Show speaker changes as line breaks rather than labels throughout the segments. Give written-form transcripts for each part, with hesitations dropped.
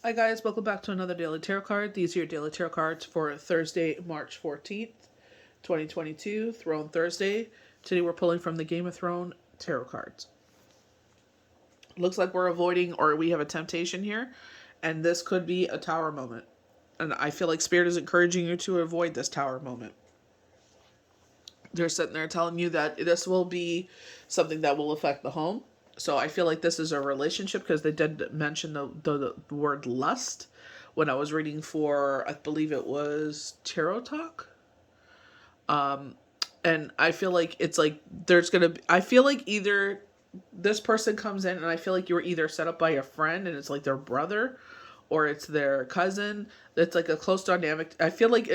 Hi guys, welcome back to another Daily Tarot card. These are your Daily Tarot cards for Thursday, March 14th, 2022, Throne Thursday. Today we're pulling from the Game of Thrones Tarot cards. Looks like we're avoiding, or we have a temptation here, and this could be a tower moment. And I feel like Spirit is encouraging you to avoid this tower moment. They're sitting there telling you that this will be something that will affect the home. So I feel like this is a relationship because they did mention the word lust when I was reading for, I believe it was Tarot Talk. And I feel like it's like I feel like either this person comes in and I feel like you were either set up by a friend and it's like their brother or it's their cousin. It's like a close dynamic. I feel like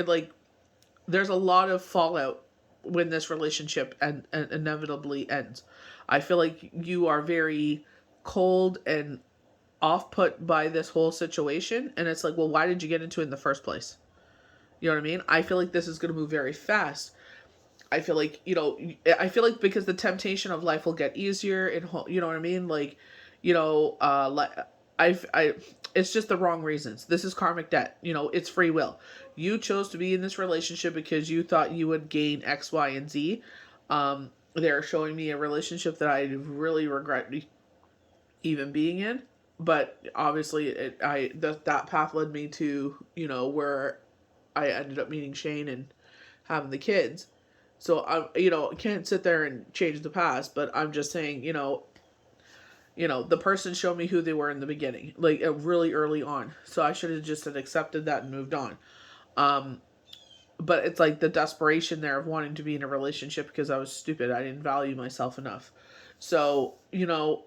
there's a lot of fallout when this relationship and inevitably ends. I feel like you are very cold and off put by this whole situation, and it's like, well, why did you get into it in the first place? You know what I mean? I feel like this is going to move very fast. I feel like, because the temptation of life will get easier, and you know what I mean? I it's just the wrong reasons. This is karmic debt. It's free will. You chose to be in this relationship because you thought you would gain X, Y, and Z. They're showing me a relationship that I really regret even being in, but obviously that path led me to where I ended up meeting Shane and having the kids. So I can't sit there and change the past, but I'm just saying, the person showed me who they were in the beginning, like really early on. So I should have just accepted that and moved on. But it's like the desperation there of wanting to be in a relationship because I was stupid. I didn't value myself enough. So,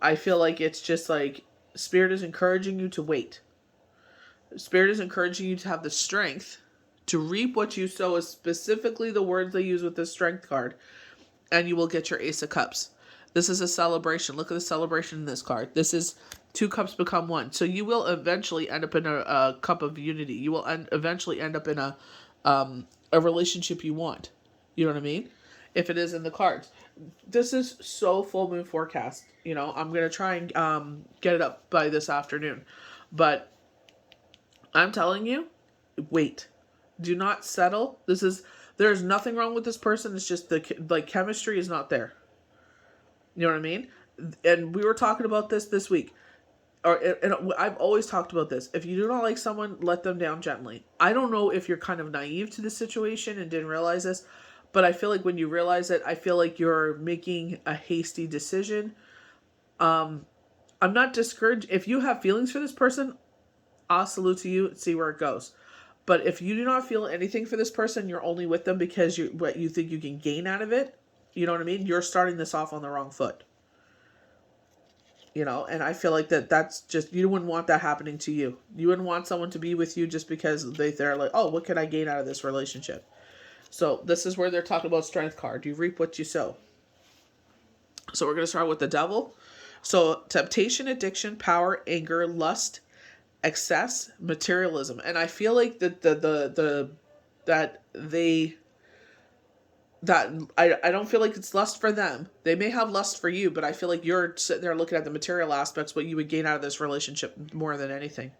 I feel like it's just like Spirit is encouraging you to wait. Spirit is encouraging you to have the strength to reap what you sow, is specifically the words they use with this strength card, and you will get your Ace of Cups. This is a celebration. Look at the celebration in this card. This is 2 cups become 1. So you will eventually end up in a cup of unity. You will eventually end up in a relationship you want. You know what I mean? If it is in the cards. This is so full moon forecast. I'm going to try and get it up by this afternoon. But I'm telling you, wait. Do not settle. There's nothing wrong with this person. It's just the chemistry is not there. You know what I mean? And we were talking about this week. And I've always talked about this. If you do not like someone, let them down gently. I don't know if you're kind of naive to the situation and didn't realize this, but I feel like when you realize it, I feel like you're making a hasty decision. I'm not discouraged. If you have feelings for this person, I'll salute to you. See where it goes. But if you do not feel anything for this person, you're only with them because what you think you can gain out of it. You know what I mean? You're starting this off on the wrong foot. And I feel like that's just, you wouldn't want that happening to you. You wouldn't want someone to be with you just because they're like, oh, what can I gain out of this relationship? So this is where they're talking about strength card. You reap what you sow. So we're going to start with the devil. So temptation, addiction, power, anger, lust, excess, materialism. And I feel like I don't feel like it's lust for them. They may have lust for you, but I feel like you're sitting there looking at the material aspects, what you would gain out of this relationship more than anything.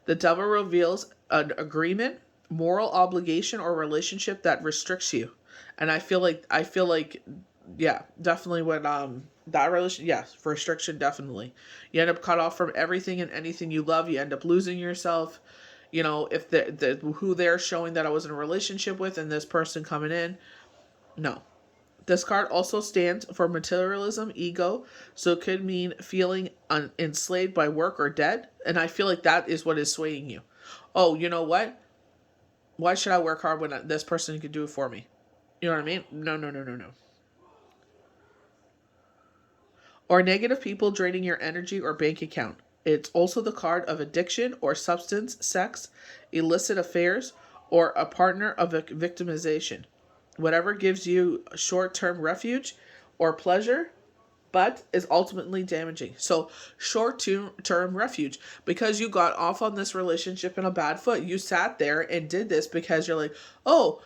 The devil reveals an agreement, moral obligation, or relationship that restricts you. And I feel like, yeah, definitely when, that relation, yes, for restriction, definitely. You end up cut off from everything and anything you love. You end up losing yourself. If who they're showing that I was in a relationship with and this person coming in, no. This card also stands for materialism, ego, so it could mean feeling enslaved by work or debt, and I feel like that is what is swaying you. Oh, you know what? Why should I work hard when this person could do it for me? You know what I mean? No. Or negative people draining your energy or bank account. It's also the card of addiction or substance, sex, illicit affairs, or a partner of a victimization. Whatever gives you short-term refuge or pleasure, but is ultimately damaging. So short-term refuge, because you got off on this relationship in a bad foot. You sat there and did this because you're like, oh,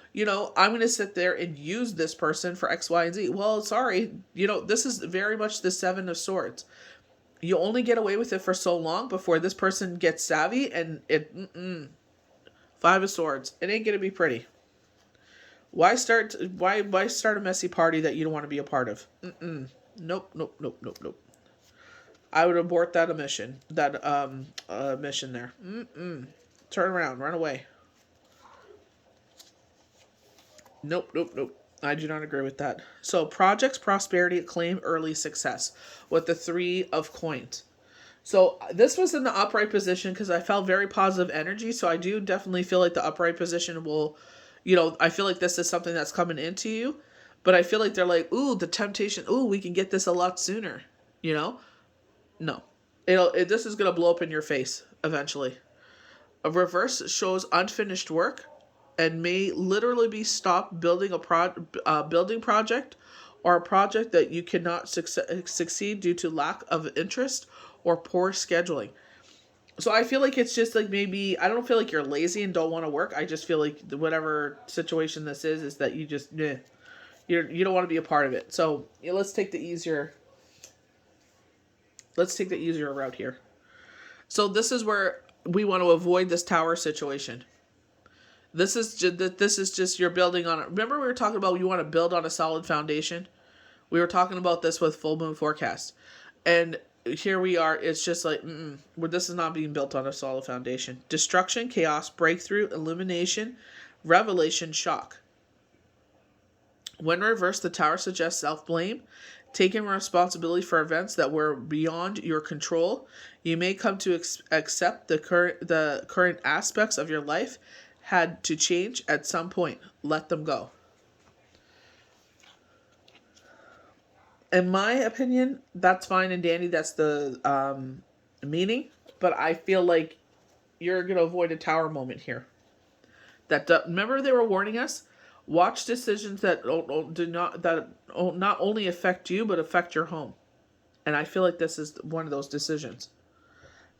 I'm going to sit there and use this person for X, Y, and Z. Well, sorry. This is very much the 7 of Swords. You only get away with it for so long before this person gets savvy and Five of Swords. It ain't gonna be pretty. Why start a messy party that you don't want to be a part of? Nope, nope, nope, nope, nope. I would abort that mission. Mission there. Turn around, run away. Nope, nope, nope. I do not agree with that. So projects, prosperity, acclaim, early success with the 3 of coins. So this was in the upright position because I felt very positive energy. So I do definitely feel like the upright position will, I feel like this is something that's coming into you. But I feel like they're like, ooh, the temptation, ooh, we can get this a lot sooner. No. This is going to blow up in your face eventually. A reverse shows unfinished work and may literally be stopped building building project or a project that you cannot succeed due to lack of interest or poor scheduling. So I feel like it's just like maybe I don't feel like you're lazy and don't want to work. I just feel like whatever situation this is that you just you don't want to be a part of it. So let's take the easier route here. So this is where we want to avoid this tower situation. This is just you're building on it. Remember we were talking about you want to build on a solid foundation? We were talking about this with full moon forecast. And here we are. It's just like, this is not being built on a solid foundation. Destruction, chaos, breakthrough, illumination, revelation, shock. When reversed, the tower suggests self-blame, taking responsibility for events that were beyond your control. You may come to accept the current aspects of your life had to change at some point. Let them go. In my opinion, that's fine and dandy. That's the meaning. But I feel like you're going to avoid a tower moment here. Remember they were warning us? Watch decisions that not only affect you, but affect your home. And I feel like this is one of those decisions.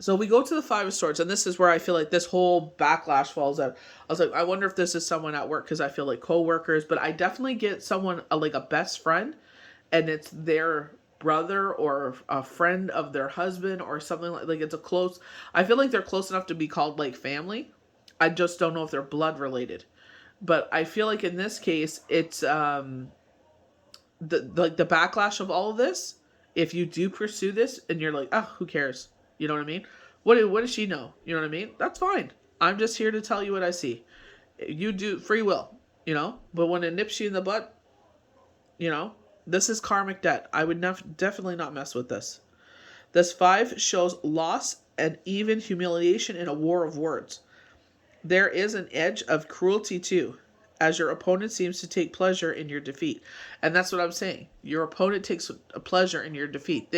So we go to the 5 of Swords, and this is where I feel like this whole backlash falls out. I was like, I wonder if this is someone at work, because I feel like co-workers, but I definitely get someone, like a best friend, and it's their brother or a friend of their husband or something like it's a close, I feel like they're close enough to be called like family. I just don't know if they're blood related. But I feel like in this case, it's the backlash of all of this. If you do pursue this and you're like, oh, who cares? You know what I mean? What does she know? You know what I mean? That's fine. I'm just here to tell you what I see. You do free will, But when it nips you in the butt, this is karmic debt. I would definitely not mess with this. This 5 shows loss and even humiliation in a war of words. There is an edge of cruelty too, as your opponent seems to take pleasure in your defeat. And that's what I'm saying. Your opponent takes a pleasure in your defeat.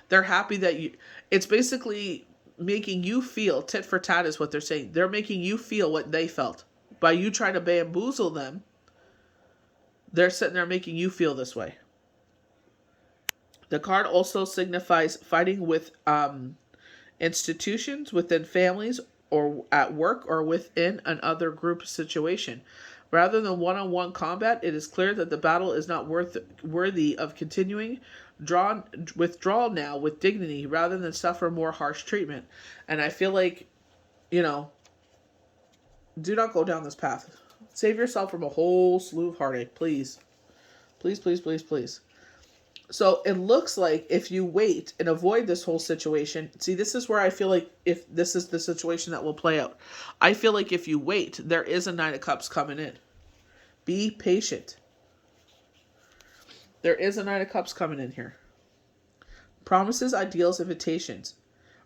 They're happy that you... It's basically making you feel, tit for tat is what they're saying. They're making you feel what they felt. By you trying to bamboozle them, they're sitting there making you feel this way. The card also signifies fighting with institutions, within families, or at work, or within another group situation. Rather than one-on-one combat, it is clear that the battle is not worthy of continuing. Withdraw now with dignity rather than suffer more harsh treatment. And I feel like, do not go down this path. Save yourself from a whole slew of heartache, please. Please, please, please, please. So it looks like if you wait and avoid this whole situation, see, this is where I feel like if this is the situation that will play out. I feel like if you wait, there is a 9 of Cups coming in. Be patient. There is a 9 of Cups coming in here. Promises, ideals, invitations.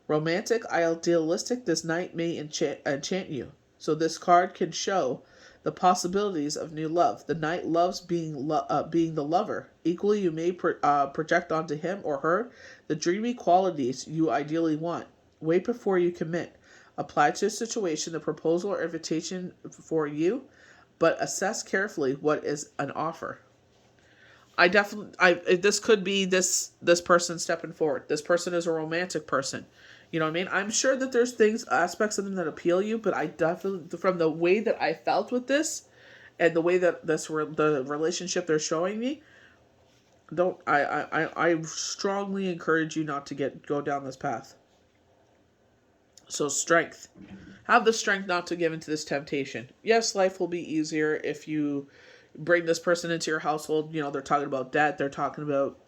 Romantic, idealistic, this night may enchant you. So this card can show the possibilities of new love. The knight loves being the lover. Equally, you may project onto him or her the dreamy qualities you ideally want. Wait before you commit. Apply to a situation the proposal or invitation for you, but assess carefully what is an offer. This could be this person stepping forward. This person is a romantic person. You know what I mean? I'm sure that there's aspects of them that appeal you, but I definitely, from the way that I felt with this, and the way that the relationship they're showing me, Don't I strongly encourage you not to go down this path. So strength. Have the strength not to give into this temptation. Yes, life will be easier if you bring this person into your household. You know, they're talking about debt. They're talking about,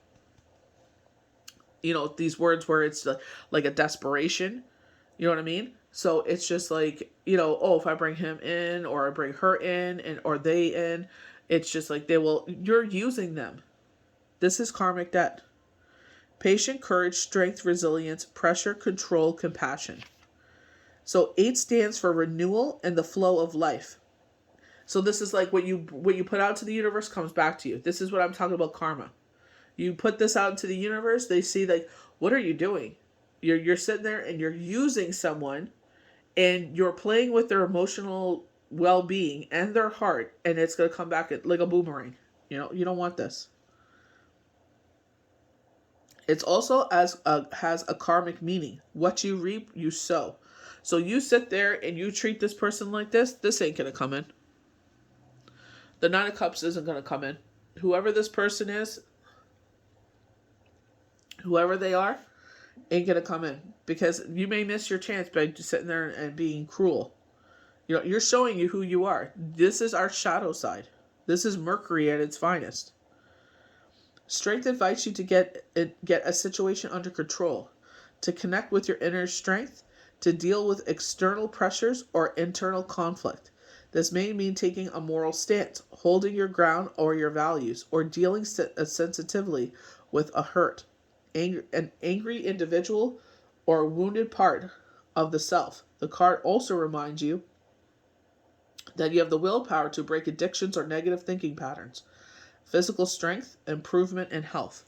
these words where it's like a desperation. You know what I mean? So it's just like, oh, if I bring him in or I bring her in or they in, it's just like you're using them. This is karmic debt. Patience, courage, strength, resilience, pressure, control, compassion. So 8 stands for renewal and the flow of life. So this is like what you put out to the universe comes back to you. This is what I'm talking about, karma. You put this out into the universe, they see like, what are you doing? You're sitting there and you're using someone and you're playing with their emotional well-being and their heart, and it's going to come back like a boomerang. You don't want this. It's also has a karmic meaning. What you reap, you sow. So you sit there and you treat this person like this ain't going to come in. The 9 of Cups isn't going to come in. Whoever this person is, whoever they are, ain't going to come in. Because you may miss your chance by just sitting there and being cruel. You're showing you who you are. This is our shadow side. This is Mercury at its finest. Strength invites you to get a situation under control, to connect with your inner strength, to deal with external pressures or internal conflict. This may mean taking a moral stance, holding your ground or your values, or dealing sensitively with a hurt, an angry individual, or a wounded part of the self. The card also reminds you that you have the willpower to break addictions or negative thinking patterns. Physical strength, improvement, and health.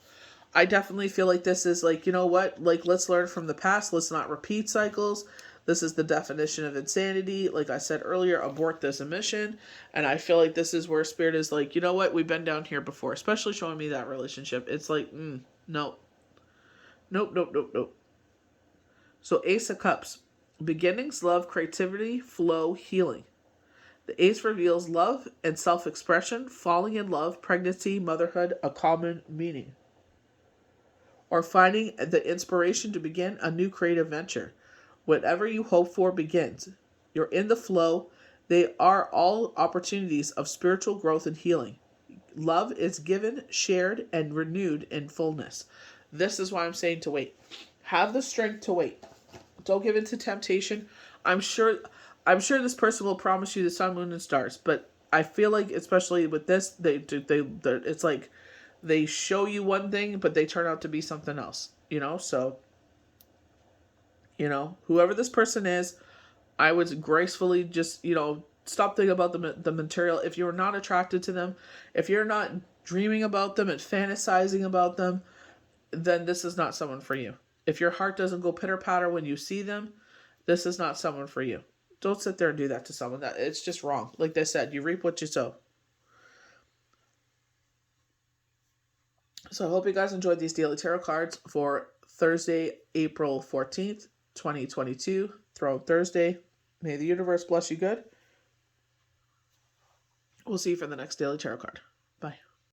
I definitely feel like this is like, you know what? Like, let's learn from the past. Let's not repeat cycles. This is the definition of insanity. Like I said earlier, abort this emission. And I feel like this is where Spirit is like, you know what? We've been down here before, especially showing me that relationship. It's like, no. Nope. So Ace of Cups. Beginnings, love, creativity, flow, healing. The Ace reveals love and self-expression, falling in love, pregnancy, motherhood, a common meaning. Or finding the inspiration to begin a new creative venture. Whatever you hope for begins. You're in the flow. They are all opportunities of spiritual growth and healing. Love is given, shared, and renewed in fullness. This is why I'm saying to wait. Have the strength to wait. Don't give in to temptation. I'm sure this person will promise you the sun, moon, and stars, but I feel like, especially with this, it's like they show you one thing, but they turn out to be something else. So, whoever this person is, I would gracefully just, stop thinking about the material. If you're not attracted to them, if you're not dreaming about them and fantasizing about them, then this is not someone for you. If your heart doesn't go pitter-patter when you see them, this is not someone for you. Don't sit there and do that to someone. It's just wrong. Like they said, you reap what you sow. So I hope you guys enjoyed these daily tarot cards for Thursday, April 14th, 2022. Throne Thursday. May the universe bless you good. We'll see you for the next daily tarot card.